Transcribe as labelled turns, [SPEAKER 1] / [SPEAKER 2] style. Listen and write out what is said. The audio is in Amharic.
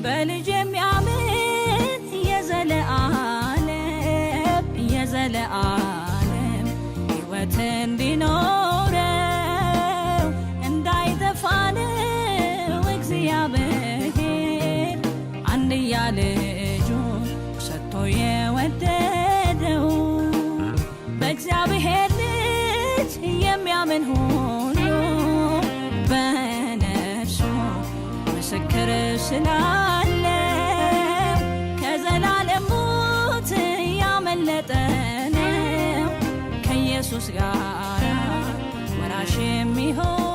[SPEAKER 1] በልጅ የሚያምን የዘለዓለም ሕይወት እንዲኖረው እንዳይጠፋ ነው እግዚአብሔር አንድያ ልጁን ሰጥቶ የወደደው። በእግዚአብሔር ልጅ የሚያምን ሁሉ በነፍሱ ምስክር ስላለው ከዘላለም ሞት ያመለጠ ነው ከኢየሱስ ጋር ወራሽ የሚሆን